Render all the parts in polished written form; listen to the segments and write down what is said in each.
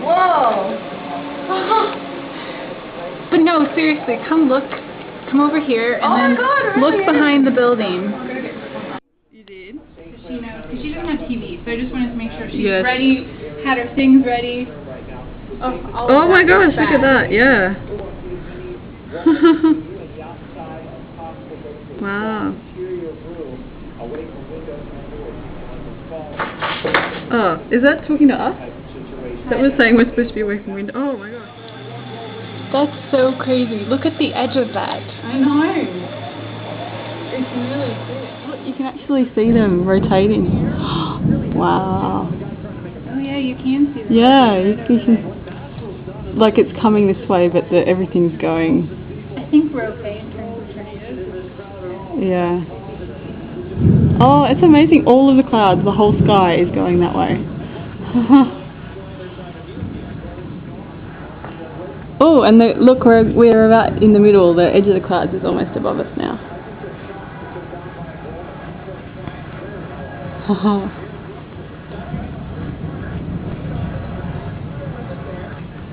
Whoa! But no, seriously, come look. Come over here and then look behind the building. You did? She knows, because she doesn't have TV, so I just wanted to make sure she's ready, had her things ready. Oh my gosh, look at that, yeah. Wow. Oh, is that talking to us? That was saying we're supposed to be away from window. Oh my gosh. That's so crazy. Look at the edge of that. I know. It's really good. Look, you can actually see them rotating. Wow. Oh yeah, you can see them. Yeah, you can, like it's coming this way, but everything's going. I think we're okay in terms of tornadoes. Yeah. Oh, it's amazing. All of the clouds, the whole sky is going that way. Oh, and look, we're about in the middle. The edge of the clouds is almost above us now.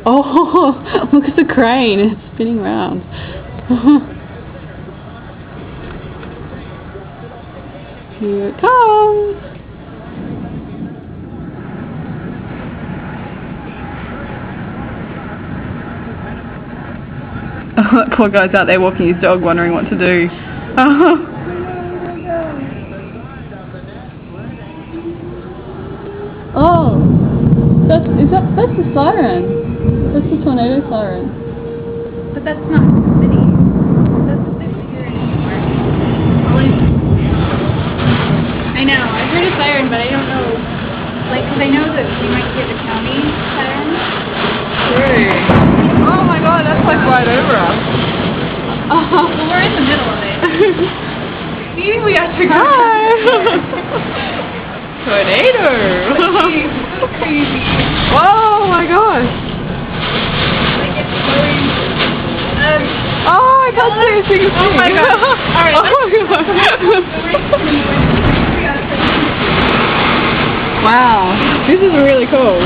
Oh, look at the crane. It's spinning round. Here it comes. Oh, that poor guy's out there walking his dog, wondering what to do. Oh, that's the siren. That's the tornado siren. But that's not the city. That's the city you're in anymore. I know, I've heard a siren, but I don't know. Like, because I know that we might hear the county siren. True. Oh my god, that's like right over us. Well, we're in the middle of it. See, we got to go. Hi! Tornado! Crazy. Oh my gosh! Like it's going. Oh, I can't see a single thing. Oh my god. Alright, oh my god. Wow, this is really cool.